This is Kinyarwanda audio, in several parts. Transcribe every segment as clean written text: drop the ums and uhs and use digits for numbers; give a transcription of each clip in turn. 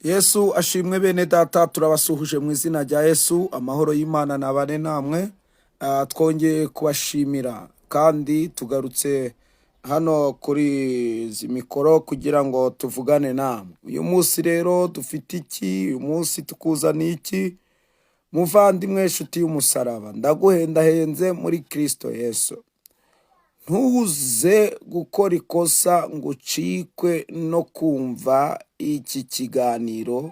Yesu ashimwe bene data, turabasuhuje mu izina rya Yesu. Amahoro y'Imana nabane namwe. Twongeye kubashimira kandi tugarutse hano kuri izi mikoro kugira ngo tuvugane namwe. Uyu munsi rero dufite iki? Uyu munsi tukuzana iki? Muvandimwe, nshuti y'umusaraba, ndaguhendahenze muri Kristo Yesu. Ntuze gukora ikosa ngo ucikwe no kumva iki kiganiro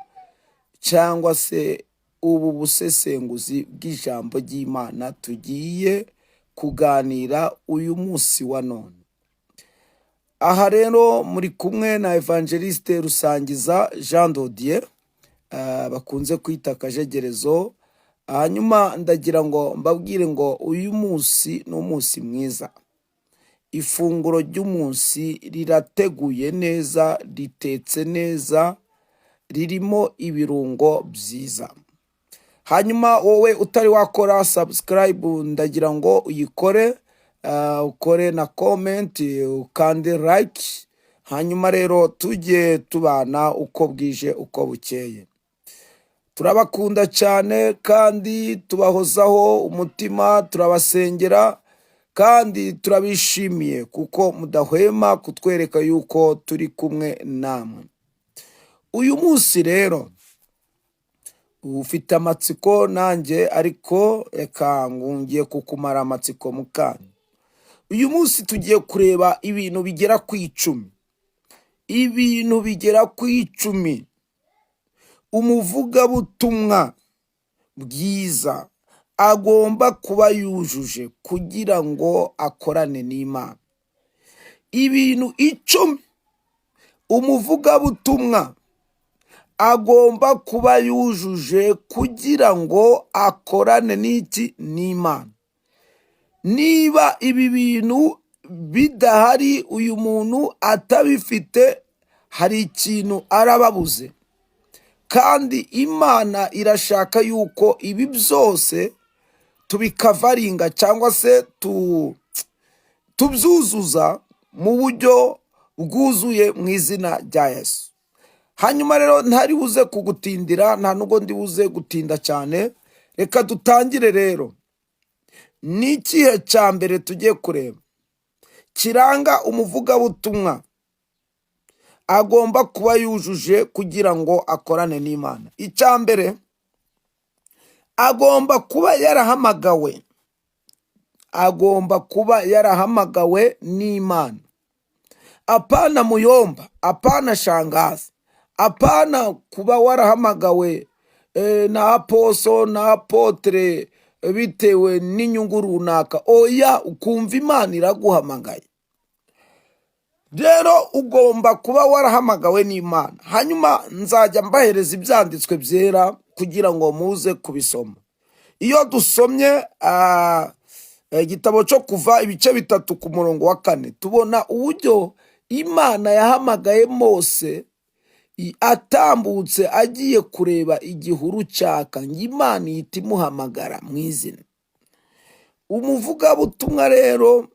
cyangwa se ubu busesenguzi bw'ijambo ry'Imana tugiye kuganira uyu munsi wa none. Aha rero muri kumwe na Evangeliste Rusangiza Jean Dodier, bakunze kwita Kajegerezo. Hanyuma ndagira ngo mbabwire ngo uyu munsi ni umunsi mwiza. Ifunguro ry'umunsi rirateguye neza, ritetse neza, ririmo ibirungo byiza. Hanyuma wowe utari wakora subscribe, ndagira ngo uyikore, ukore na comment, ukande like. Hanyuma rero tujye tubana uko bwije uko bukeye. Turabakunda cyane kandi tubahozaho umutima, turabasengera kandi turabishimiye kuko mudahwema kutwereka yuko turi kumwe namwe. Uyu munsi rero ufite amatsiko nanjye, ariko reka ngiye kukumara amatsiko mu kanya. Uyu munsi tugiye kureba ibintu bigera ku 10. Ibintu bigera ku 10 umuvugabutumwa bwiza agomba kuba yujuje kugira ngo akorane n'Imana. Ibintu 10 umuvugabutumwa agomba kuba yujuje kugira ngo akorane n'Imana. Niba ibi bintu bidahari, uyu muntu atabifite, hari ikintu arababuze. Kandi Imana irashaka yuko ibi byose tubikavaringa cyangwa se tubyuzuza mu buryo bwuzuye mu izina rya Yesu. Hanyuma rero ntari buze kugutindira, nta nubwo ndi buze gutinda cyane. Reka dutangire rero. Ni ikihe cya mbere tugiye kureba kiranga umuvugabutumwa agomba kuba yujuje kugira ngo akorane n'Imana? Icya mbere, agomba kuba yarahamagawe. Agomba kuba yarahamagawe n'Imana. Apana muyomba, apana shangazi, apana kuba warahamagawe na aposo na apotre bitewe n'inyungu runaka. Oya, ukumva Imana iraguhamagaye. Rero ugomba kuba warahamagawe n'Imana. Hanyuma nzajya mbahereza ibyanditswe byera kugira ngo muze kubisoma. Iyo dusomye igitabo cyo Kuva ibice 3 ku murongo wa 4, tubona uburyo Imana yahamagaye Mose atambutse agiye kureba igihuru cyaka, ngo Imana ihita imuhamagara mu izina. Umuvugabutumwa rero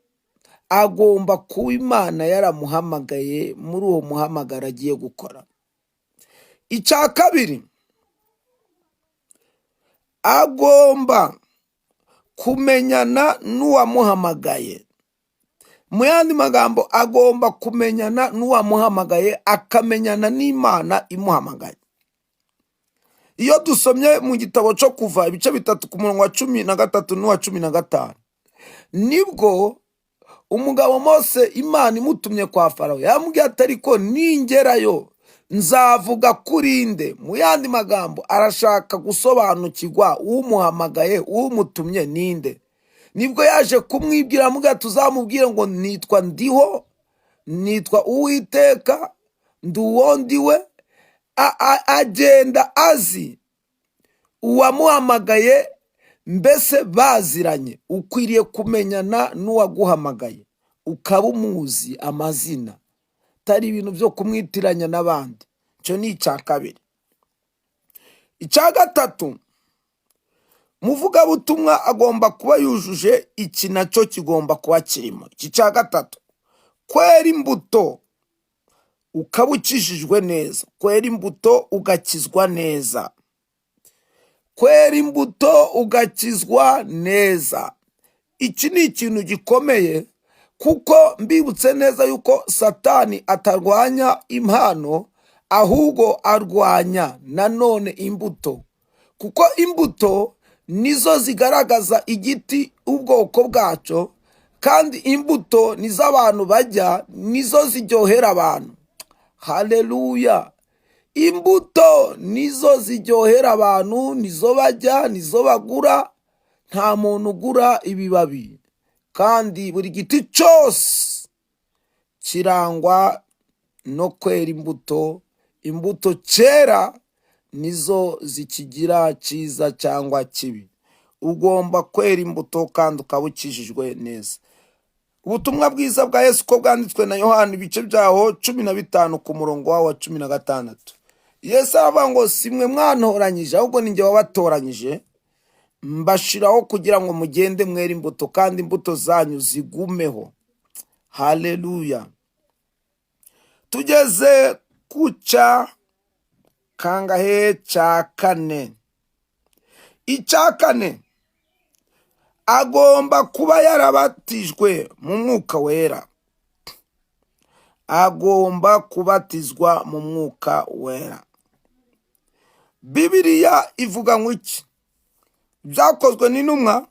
agomba kuba Imana yaramuhamagaye muri uwo muhamagara agiye gukora. Icya kabiri, agomba kumenyana n'uwamuhamagaye. Mu yandi magambo, agomba kumenyana n'uwamuhamagaye, akamenyana n'Imana imuhamagaye. Iyo dusomye mu gitabo cyo Kuva ibice 3 ku murongo wa 13 n'uwa 15, nibwo umugabo Mose Imana imutumye kwa Farawo yambwiye ati ariko ningerayo nzavuga kurinde. Mu yandi magambo, arashaka gusobanukirwa umuhamagaye, umutumye ninde. Nibwo yaje kumwibwira, amubwira tuzamubwire ngo nitwa ndiho, nitwa Uwiteka, ndi uwo ndiwe. Agenda azi uwamuhamagaye, mbese baziranye. Ukwiriye kumenyana n'uwaguhamagaye, ukaba umuzi amazina, tari ibintu byo kumwitiranya n'abandi. Cyo ni icya kabiri. Icya gatatu, muvugabutumwa agomba kuba yujuje iki nacyo kigomba kuba kirimo. Iki cya gatatu, kwera imbuto ukaba ukijijwe neza. Kwera imbuto ugakizwa neza. Kwera imbuto ugakizwa neza. Iki ni ikintu gikomeye, kuko mbibutse neza yuko Satani atarwanya impano, ahubwo arwanya nanone imbuto, kuko imbuto nizo zigaragaza igiti ubwoko bwaco, kandi imbuto nizo abantu bajya, nizo ziryohera abantu. Haleluya! Imbuto nizo ziryohera abantu, nizo bajya, nizo bagura. Nta muntu ugura ibibabi, kandi buri giti cyose kirangwa no kwera imbuto. Imbuto cyera nizo zikigira cyiza cyangwa kibi. Ugomba kwera imbuto kandi ukaba ukijijwe neza. Ubutumwa bwiza bwa Yesu ko bwanditswe na Yohana ibice byaho 15 ku murongo wa 16. Yesu aravuga ngo simwe mwantoranyije, ahubwo ni njye wabatoranyije, mbashiraho kugira ngo mugende mwera imbuto, kandi imbuto zanyu zigumeho. Haleluya! Tugeze ku kangahe cya kane. Icya kane, agomba kuba yarabatijwe mu mwuka wera. Agomba kubatizwa mu mwuka wera. Bibiliya ivuga ngo iki? Byakozwe n'intumwa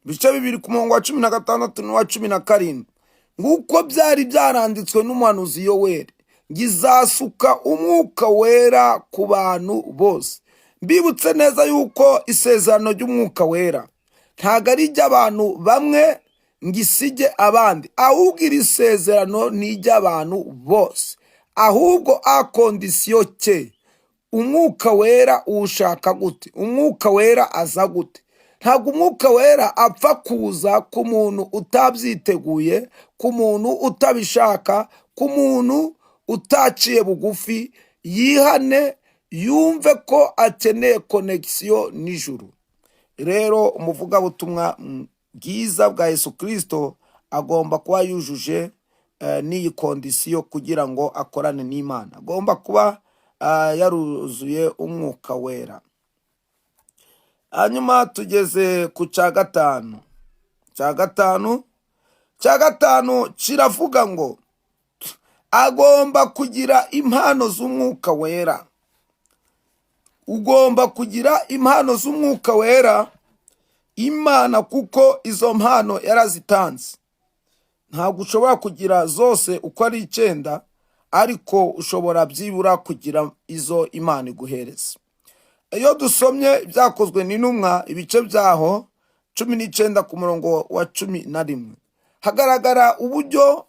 bice 2 ku murongo wa 16 n'uwa 17, nguko byari byaranditswe n'umuhanuzi Yoweli, ngizasuka umwuka wera ku bantu bose. Mbibutse neza yuko isezerano ry'umwuka wera ntago ari iry'abantu bamwe ngisige abandi, ahubwo iri sezerano ni iry'abantu bose. Ahubwo akondisiyo cye, umwuka wera ushaka gute? Umwuka wera aza gute? Ntabwo umwuka wera apfa kuza ku muntu utabyiteguye, ku muntu utabishaka, ku muntu utaciye bugufi. Yihane, yumve ko akeneye konekisiyo n'ijuru. Rero umuvugabutumwa bwiza bwa Yesu Kristo agomba kuba yujuje n'iyi kondisiyo kugira ngo akorane n'Imana. Agomba kuba yaruzuye umwuka wera. Hanyuma tugeze ku cya gatanu. Cya gatanu kiravuga ngo agomba kugira impano z'umwuka wera. Ugomba kugira impano z'umwuka wera Imana, kuko izo mpano yarazitanze. Ntabwo ushobora kugira zose uko ari 9, ariko ushobora byibura kugira izo Imana iguhereza. Iyo dusomye byakozwe n'intumwa ibice byaho 19 ku murongo wa 11, hagaragara uburyo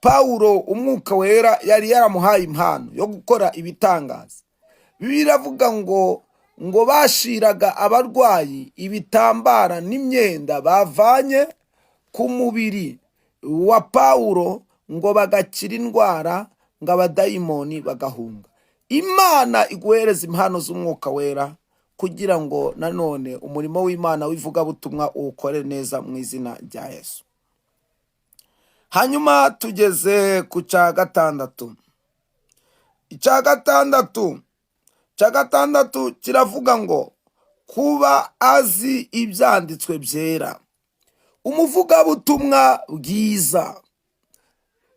Pawulo umwuka wera yari yaramuhaye impano yo gukora ibitangaza. Biravuga ngo bashiraga abarwayi ibitambara n'imyenda bavanye ku mubiri wa Pawulo, ngo bagakira indwara, ngo abadayimoni bagahunga. Imana iguhereza impano z'umwuka wera kugira ngo nanone umurimo w'Imana w'ivugabutumwa uwukore neza mu izina rya Yesu. Hanyuma tugeze ku cya gatandatu. Icya gatandatu kiravuga ngo kuba azi ibyanditswe byera. Umuvugabutumwa bwiza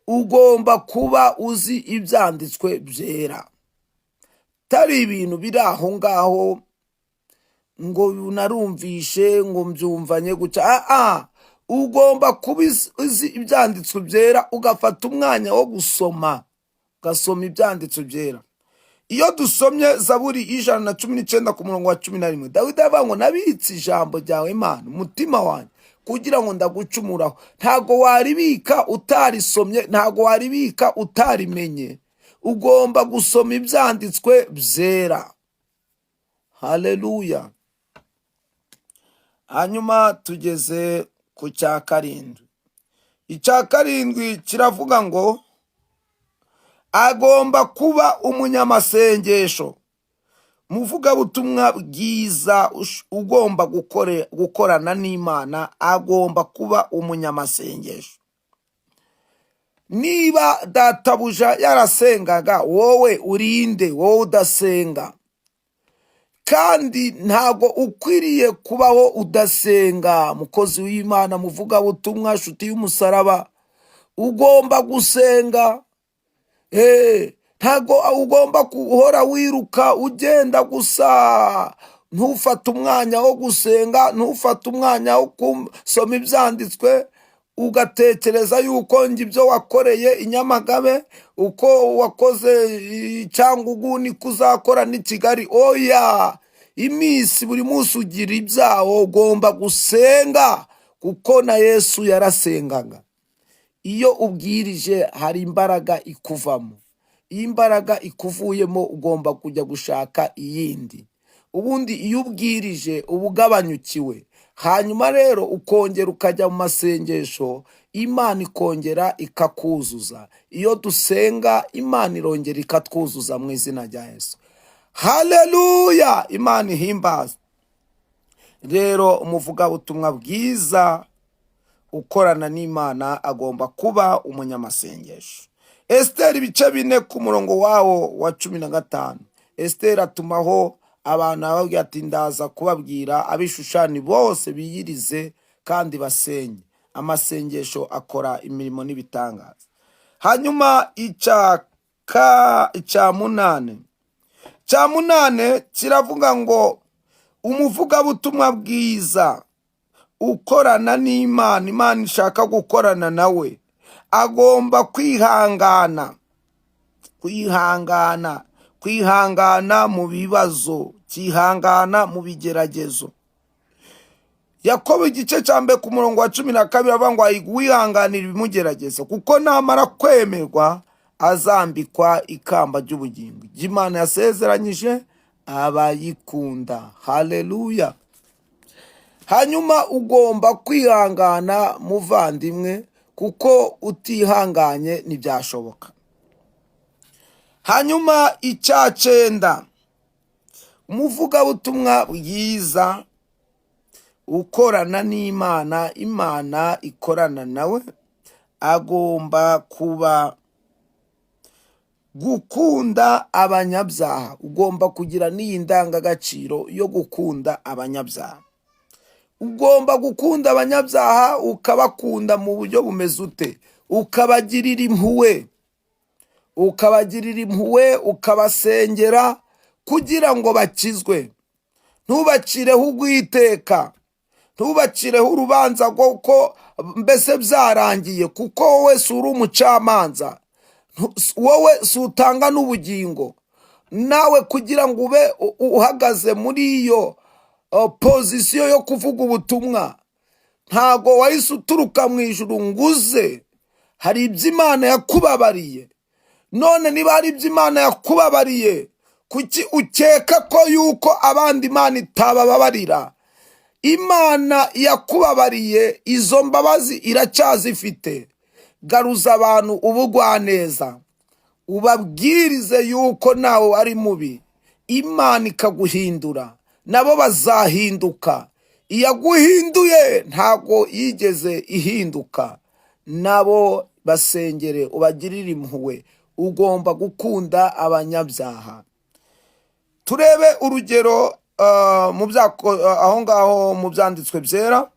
ugomba kuba uzi ibyanditswe byera, tari ibintu biri aho ngaho ngo narumvishe ngo mbyumvanye guca. Ugomba kuba uzi ibyanditswe byera, ugafata umwanya wo gusoma, ugasoma ibyanditswe byera. Iyo dusomye Zaburi 119 ku murongo wa 11, Dawidi avuga ngo nabitse ijambo ryawe Mana umutima wanjye kugira ngo ndagucumuraho. Ntago waribika utarisomye, ntago waribika utarimenye. Ugomba gusoma ibyanditswe byera. Haleluya! Hanyuma tugeze ku cya karindwi. Icya karindwi kiravuga ngo agomba kuba umunyamasengesho. Muvugabutumwa bwiza ugomba gukorana n'Imana agomba kuba umunyamasengesho. niba databuja yarasengaga, wowe urinde wowe udasenga? Kandi ntago ukwiriye kubaho udasenga. Mukozi w'Imana, muvugabutumwa, nshuti y'umusaraba, ugomba gusenga. Ntago ugomba guhora wiruka ugenda gusa. Ntufate umwanya wo gusenga, ntufate umwanya wo gusoma ibyanditswe ugatekereza yuko ibyo wakoreye i Nyamagabe, uko wakoze Cyangugu niko uzakora n'i Kigali. Oya, iminsi buri munsi ugira ibyawo. Ugomba gusenga kuko na Yesu yarasengaga. Iyo ubwirije hari imbaraga ikuvamo. Iyo imbaraga ikuvuyemo ugomba kujya gushaka iyindi. Ubundi iyo ubwirije uba ugabanyukiwe, hanyuma rero ukongera ukajya mu masengesho, Imana ikongera ikakuzuza. Iyo dusenga, Imana irongera ikatwuzuza mu izina rya Yesu. Haleluya! Imana ihimbaza. Rero umuvugabutumwa bwiza ukorana n'Imana agomba kuba umunyamasengesho. Esiteri ibice 4 ku murongo wawo wa 15. Esiteri atumaho abantu ababwira ati, ndaza kubabwira ab'Ishushani bose biyirize kandi basenye. Amasengesho akora imirimo n'ibitangaza. Hanyuma icya munane kiravuga ngo umuvugabutumwa bwiza ukorana n'Imana, Imana ishaka gukorana nawe, agomba kwihangana mu bibazo, kwihangana mu bigeragezo. Yakobo igice cya 2 ku murongo wa 12 avuga ngo wihanganira ibimugerageza, kuko namara kwemerwa azambikwa ikamba ry'ubugingo. Imana yasezeranyije abayikunda. Haleluya! Hanyuma ugomba kwihangana muvandimwe, kuko utihanganye ntibyashoboka. Hanyuma icya 9, umuvugabutumwa bwiza ukorana n'Imana, Imana ikorana nawe, agomba kuba gukunda abanyabyaha. Ugomba kugira n'iyi ndangagaciro yo gukunda abanyabyaha. Ugomba gukunda abanyabyaha, ukabakunda mu buryo bumeze ute? Ukabagirira impuhwe, ukabasengera kugira ngo bakizwe. Ntubacireho urwiteka, ntubacireho urubanza kuko mbese byarangiye, kuko wowe si uri umucamanza, wowe si utanga n'ubugingo. Nawe kugira ngo ube uhagaze muri iyo pozisiyo yo kuvuga ubutumwa, ntago wahise uturuka mu ijuru nguze. Hari ibyo Imana yakubabariye. None niba hari ibyo Imana yakubabariye, kuki ukeka ko yuko abandi Imana itabababarira? Imana yakubabariye, izo mbabazi iracyazifite. Garuza abantu ubugwaneza, ubabwirize yuko nawe ari mubi, Imana ikaguhindura, nabo bazahinduka. Iyaguhinduye ntago yigeze ihinduka. Nabo basengere, ubagirire impuhwe. Ugomba gukunda abanyabyaha. Turebe urugero aho ngaho mu byanditswe byera.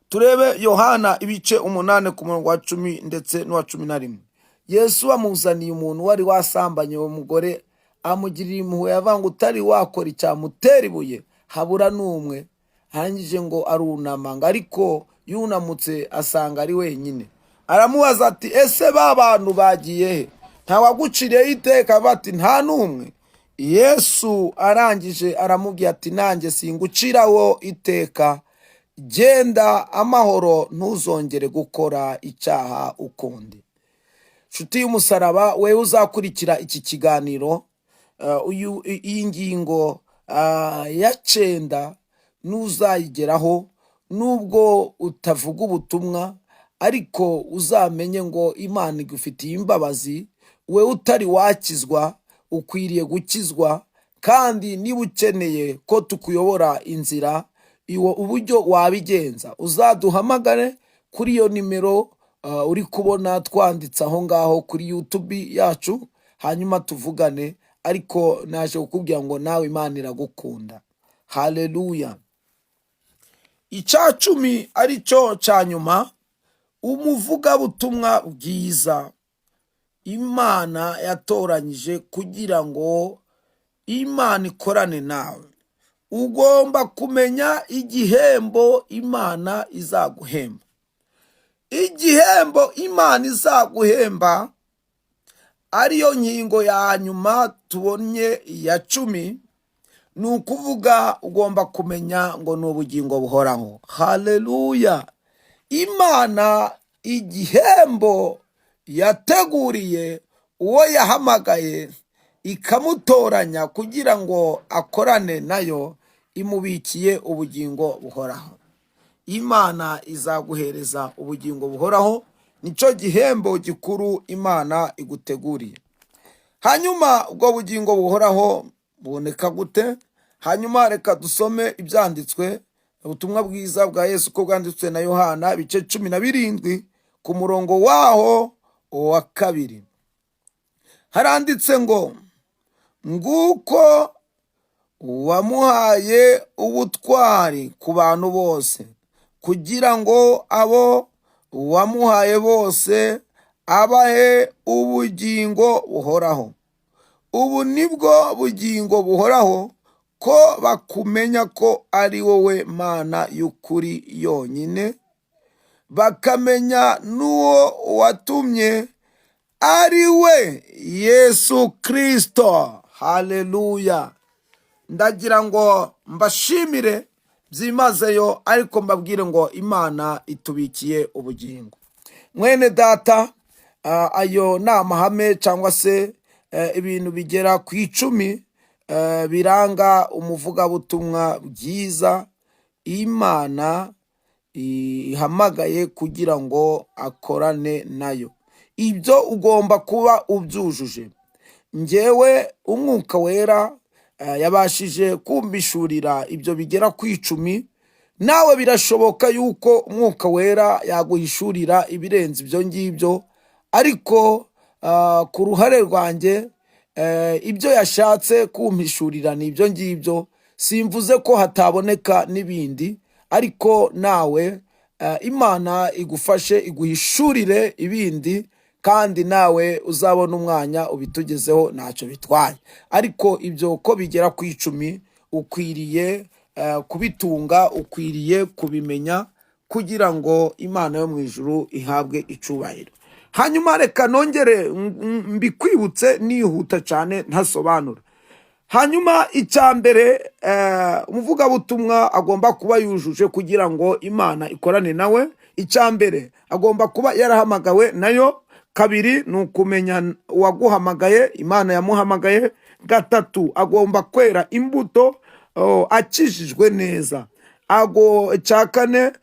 Turebe Yohana ibice 8 ku murongo wa 10 ndetse n'uwa 11. Yesu amuzaniye umuntu wari wasambanye uwo mugore, amugirira impuhwe, yavuga ngo utari wakora icyamutera ibuye habura n'umwe. Arangije ngo arunama, ariko yunamutse asanga ari wenyine. Aramubaza ati, ese ba bantu bagiye he? Ntawaguciriyeho iteka? Bati, nta n'umwe. Yesu arangije aramubwira ati, nanjye singuciraho iteka, genda amahoro, ntuzongere gukora icyaha ukundi. Nshuti y'umusaraba, wewe uzakurikira iki kiganiro, iyi ngingo ya 9 n'uzayigeraho, nubwo utavuga ubutumwa, ariko uzamenye ngo Imana igufitiye imbabazi. We utari wakizwa, ukwiriye gukizwa. Kandi niba ukeneye ko tukuyobora inzira, uburyo wabigenza, uzaduhamagare kuri iyo nimero uri kubona twanditse aho ngaho kuri YouTube yacu, hanyuma tuvugane. Ariko naje kukubwira ngo nawe Imana iragukunda. Haleluya. Icya cumi ari cyo cya nyuma, umuvugabutumwa bwiza Imana yatoranyije kugira ngo Imana ikorane nawe. Ugomba kumenya igihembo Imana izaguhemba. Igihembo Imana izaguhemba ariyo ngingo ya nyuma tubonye ya cumi. Ni ukuvuga ugomba kumenya ngo ni ubugingo buhoraho. Haleluya. Imana igihembo yateguriye uwo yahamagaye ikamutoranya kugira ngo akorane nayo, imubikiye ubugingo buhoraho. Imana izaguhereza ubugingo buhoraho, nicyo gihembo gikuru Imana iguteguriye. Hanyuma ubwo bugingo buhoraho buboneka gute? Hanyuma reka dusome ibyanditswe, ubutumwa bwiza bwa Yesu ko bwanditswe na Yohana ibice 17 ku murongo waho wa 2. Haranditse ngo, nguko wamuhaye ubutwari ku bantu bose, kugira ngo abo wamuhaye bose abahe ubugingo buhoraho. Ubu nibwo bugingo buhoraho, ko bakumenya ko ari wowe Mana y'ukuri yonyine, bakamenya n'uwo watumye ari we Yesu Kristo. Haleluya. Ndagira ngo mbashimire byimazeyo, ariko mbabwire ngo Imana itubikiye ubugingo. Mwene data, ayo ni amahame cyangwa se ibintu bigera ku 10 biranga umuvugabutumwa bwiza Imana ihamagaye kugira ngo akorane nayo. Ibyo ugomba kuba ubyujuje. Njyewe Umwuka Wera yabashije kumbishurira ibyo bigera ku 10. Nawe birashoboka yuko Umwuka Wera yaguhishurira ibirenze ibyo ngibyo, ariko ku ruhare rwanjye ibyo yashatse kumpishurira ni ibyo ngibyo. Simvuze ko hataboneka n'ibindi, ariko nawe Imana igufashe iguhishurire ibindi, kandi nawe uzabona umwanya ubitugezeho, ntacyo bitwaye. Ariko ibyo ko bigera ku 10 ukwiriye kubitunga, ukwiriye kubimenya, kugira ngo Imana yo mu ijuru ihabwe icubahiro. Hanyuma reka nongere mbikwibutse nihuta cyane ntasobanura. Hanyuma icyambere umuvugabutumwa agomba kuba yujuje kugira ngo Imana ikorane nawe. Icyambere agomba kuba yarahamagawe nayo. 2 ni ukumenya uwaguhamagaye, Imana yamuhamagaye. 3 agomba kwera imbuto akijijwe neza. 4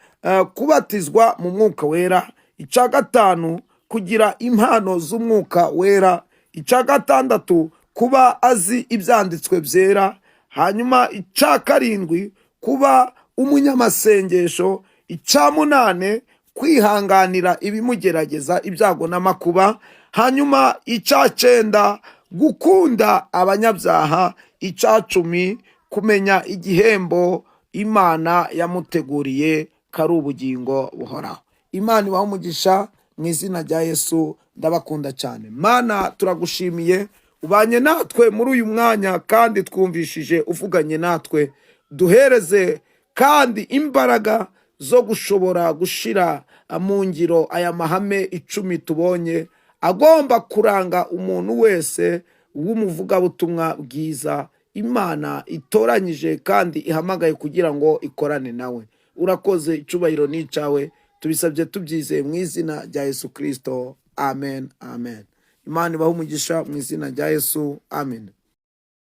kubatizwa mu Mwuka Wera. 5 kugira impano z'Umwuka Wera. 6 kuba azi ibyanditswe byera. Hanyuma 7 kuba umunyamasengesho. 8 kwihanganira ibimugerageza, ibyago n'amakuba. Hanyuma 9 gukunda abanyabyaha. 10 kumenya igihembo Imana yamuteguriye, kari ubugingo buhoraho. Imana ibahe umugisha mu izina rya Yesu. Ndabakunda cyane. Mana, turagushimiye ubanye natwe muri uyu mwanya, kandi twumvishije uvuganye natwe. Duhereze kandi imbaraga zo gushobora gushira mu ngiro aya mahame 10 tubonye, agomba kuranga umuntu wese w'umuvugabutumwa bwiza Imana itoranyije kandi ihamagaye kugira ngo ikorane nawe. Urakoze, icubahiro ni cyawe. Tubisabye tubyizeye mu izina rya Yesu Kristo. Amen, amen. Imana ibahe umugisha mu izina rya Yesu. Amen.